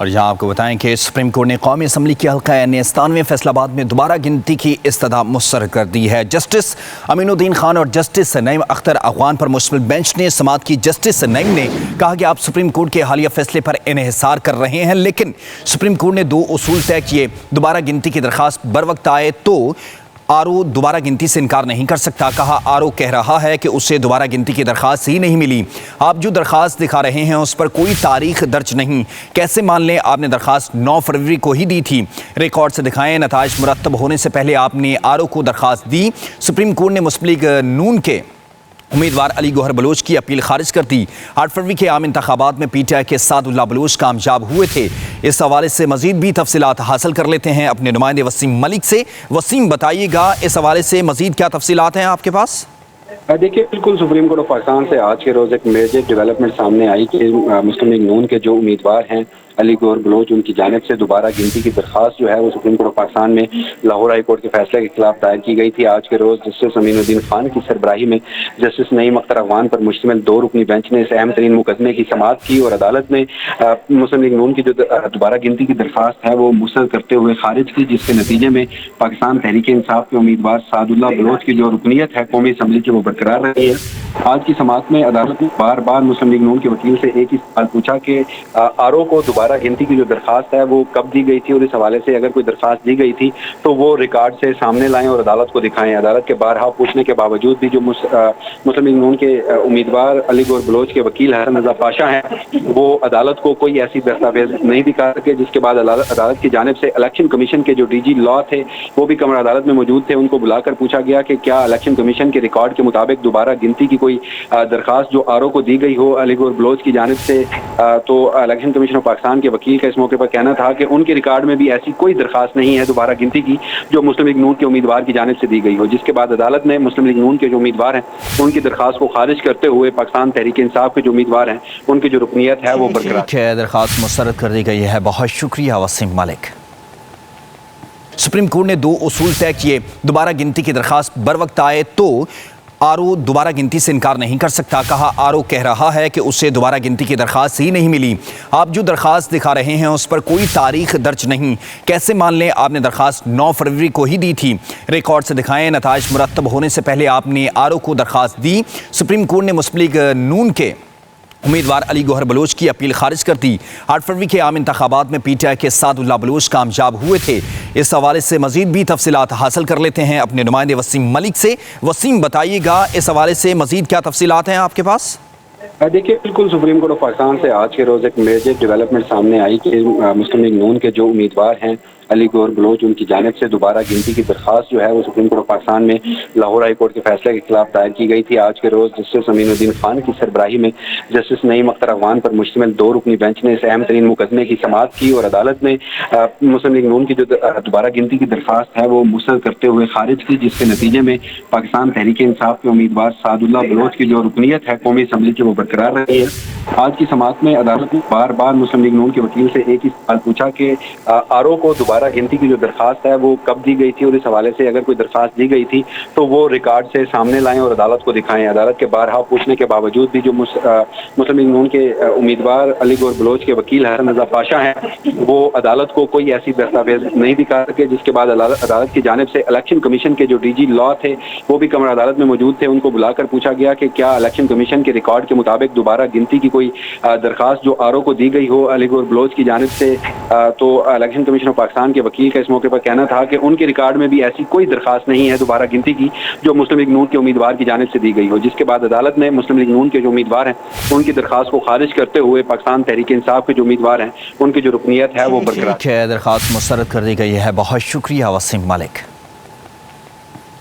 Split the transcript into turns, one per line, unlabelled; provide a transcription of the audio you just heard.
اور یہاں آپ کو بتائیں کہ سپریم کورٹ نے قومی اسمبلی کی حلقہ 99 فیصل آباد میں دوبارہ گنتی کی استدعا مسترد کر دی ہے۔ جسٹس امین الدین خان اور جسٹس نعیم اختر اخوان پر مشتمل بینچ نے سماعت کی۔ جسٹس نعیم نے کہا کہ آپ سپریم کورٹ کے حالیہ فیصلے پر انحصار کر رہے ہیں، لیکن سپریم کورٹ نے 2 اصول طے کیے۔ دوبارہ گنتی کی درخواست بروقت آئے تو آرو دوبارہ گنتی سے انکار نہیں کر سکتا۔ کہا آرو کہہ رہا ہے کہ اس سے دوبارہ گنتی کی درخواست ہی نہیں ملی، آپ جو درخواست دکھا رہے ہیں اس پر کوئی تاریخ درج نہیں، کیسے مان لیں؟ آپ نے درخواست 9 فروری کو ہی دی تھی، ریکارڈ سے دکھائیں۔ نتائج مرتب ہونے سے پہلے آپ نے آرو کو درخواست دی۔ سپریم کورٹ نے مسلم لیگ نون کے امیدوار علی گوہر بلوچ کی اپیل خارج کر دی۔ 8 فروری کے عام انتخابات میں پی ٹی آئی کے سعد اللہ بلوچ کامیاب ہوئے تھے۔ اس حوالے سے مزید بھی تفصیلات حاصل کر لیتے ہیں اپنے نمائندے وسیم ملک سے۔ وسیم، بتائیے گا اس حوالے سے مزید کیا تفصیلات ہیں آپ کے پاس؟
دیکھیے، بالکل سپریم کورٹ آف پاکستان سے آج کے روز ایک میجر ڈیولپمنٹ سامنے آئی کہ مسلم لیگ نون کے جو امیدوار ہیں علی گوہر بلوچ، ان کی جانب سے دوبارہ گنتی کی درخواست جو ہے وہ سپریم کورٹ آف پاکستان میں لاہور ہائی کورٹ کے فیصلے کے خلاف دائر کی گئی تھی۔ آج کے روز جسٹس امین الدین خان کی سربراہی میں جسٹس نعیم اختر اخوان پر مشتمل 2 رکنی بینچ نے اس اہم ترین مقدمے کی سماعت کی اور عدالت نے مسلم لیگ نون کی جو دوبارہ گنتی کی درخواست ہے وہ مسترد کرتے ہوئے خارج کی، جس کے نتیجے میں پاکستان تحریک انصاف کے امیدوار سعد اللہ بلوچ کی جو رکنیت ہے قومی اسمبلی کی وہ برقرار رہی ہے۔ آج کی سماعت میں عدالت نے بار بار مسلم لیگ نون کے وکیل سے ایک ہی سوال پوچھا کہ آرو کو دوبارہ گنتی کی جو درخواست ہے وہ کب دی گئی تھی، اور اس حوالے سے اگر کوئی درخواست دی گئی تھی تو وہ ریکارڈ سے سامنے لائیں اور عدالت کو دکھائیں۔ عدالت کے بارہا پوچھنے کے باوجود بھی جو مسلم لیگ نون کے امیدوار علی گوہر بلوچ کے وکیل حسن رضا پاشا ہیں وہ عدالت کو کوئی ایسی دستاویز نہیں دکھا سکے، جس کے بعد عدالت کی جانب سے الیکشن کمیشن کے جو ڈی جی لا تھے وہ بھی کمرہ عدالت میں موجود تھے۔ ان کو بلا کر پوچھا گیا کہ کیا الیکشن کمیشن کے ریکارڈ کے مطابق دوبارہ گنتی کی کوئی درخواست جو آرو کو دی گئی ہو علی گوہر بلوچ کی جانب سے، تو الیکشن کمیشن آف پاکستان کے وکیل کا اس موقع پر کہنا تھا کہ ان کے ریکارڈ میں بھی ایسی کوئی درخواست نہیں ہے دوبارہ گنتی کی جو مسلم لیگ نون کے امیدوار کی جانب سے دی گئی ہو، جس کے بعد عدالت نے مسلم لیگ نون کے جو امیدوار ہیں ان کی درخواست کو خارج کرتے ہوئے پاکستان تحریک انصاف کے جو امیدوار ہیں ان کی جو رکنیت ہے وہ برقرار
ہے۔ درخواست مسترد کر دی گئی ہے۔ بہت شکریہ وسیم ملک۔ سپریم کورٹ نے 2 اصول طے کیے۔ دوبارہ گنتی کی درخواست بروقت آئے تو آرو دوبارہ گنتی سے انکار نہیں کر سکتا۔ کہا آرو کہہ رہا ہے کہ اس سے دوبارہ گنتی کی درخواست ہی نہیں ملی، آپ جو درخواست دکھا رہے ہیں اس پر کوئی تاریخ درج نہیں، کیسے مان لیں؟ آپ نے درخواست 9 فروری کو ہی دی تھی، ریکارڈ سے دکھائیں۔ نتائج مرتب ہونے سے پہلے آپ نے آرو کو درخواست دی۔ سپریم کورٹ نے مسلم لیگ نون کے امیدوار علی گوہر بلوچ کی اپیل خارج کر دی۔ 8 فروری کے عام انتخابات میں پی ٹی آئی کے سعد اللہ بلوچ کامیاب ہوئے تھے۔ اس حوالے سے مزید بھی تفصیلات حاصل کر لیتے ہیں اپنے نمائندے وسیم ملک سے۔ وسیم، بتائیے گا اس حوالے سے مزید کیا تفصیلات ہیں آپ کے پاس؟
دیکھیے، بالکل سپریم کورٹ آف پاکستان سے آج کے روز ایک میجر ڈیولپمنٹ سامنے آئی کہ مسلم لیگ نون کے جو امیدوار ہیں علی گوہر بلوچ، ان کی جانب سے دوبارہ گنتی کی درخواست جو ہے وہ سپریم کورٹ آف پاکستان میں لاہور ہائی کورٹ کے فیصلے کے خلاف دائر کی گئی تھی۔ آج کے روز جسٹس امین الدین خان کی سربراہی میں جسٹس نعیم اختر اخوان پر مشتمل 2 رکنی بینچ نے اس اہم ترین مقدمے کی سماعت کی اور عدالت نے مسلم لیگ نون کی جو دوبارہ گنتی کی درخواست ہے وہ مسترد کرتے ہوئے خارج کی، جس کے نتیجے میں پاکستان تحریک انصاف کے امیدوار سعد اللہ بلوچ کی جو رکنیت ہے قومی اسمبلی کی وہ برقرار رہی ہے۔ آج کی سماعت میں عدالت نے بار بار مسلم لیگ نون کے وکیل سے ایک ہی سوال پوچھا کہ آرو کو دوبارہ گنتی کی جو درخواست ہے وہ کب دی گئی تھی، اور اس حوالے سے اگر کوئی درخواست دی گئی تھی تو وہ ریکارڈ سے سامنے لائیں اور عدالت کو دکھائیں۔ عدالت کے بارہا پوچھنے کے باوجود بھی جو مسلم لیگ نون کے امیدوار علی گوہر بلوچ کے وکیل حسن رضا پاشا ہیں وہ عدالت کو کوئی ایسی دستاویز نہیں دکھا سکے، جس کے بعد عدالت کی جانب سے الیکشن کمیشن کے جو ڈی جی لا تھے وہ بھی کمرہ عدالت میں موجود تھے۔ ان کو بلا کر پوچھا گیا کہ کیا الیکشن کمیشن کے ریکارڈ کے مطابق دوبارہ گنتی کی کوئی درخواست جو آرو کو دی گئی ہو علی گوہر بلوچ کی جانب سے، تو الیکشن کمیشن آف پاکستان کے وکیل کا اس موقع پر کہنا تھا کہ ان کے ریکارڈ میں بھی ایسی کوئی درخواست نہیں ہے دوبارہ گنتی کی جو مسلم لیگ نون کے امیدوار کی جانب سے دی گئی ہو، جس کے بعد عدالت نے مسلم لیگ نون کے جو امیدوار ہیں ان کی درخواست کو خارج کرتے ہوئے پاکستان تحریک انصاف کے جو امیدوار ہیں ان کی جو رکنیت ہے وہ برقرار
ہے۔ درخواست مسترد کر دی گئی ہے۔ بہت شکریہ وسیم ملک۔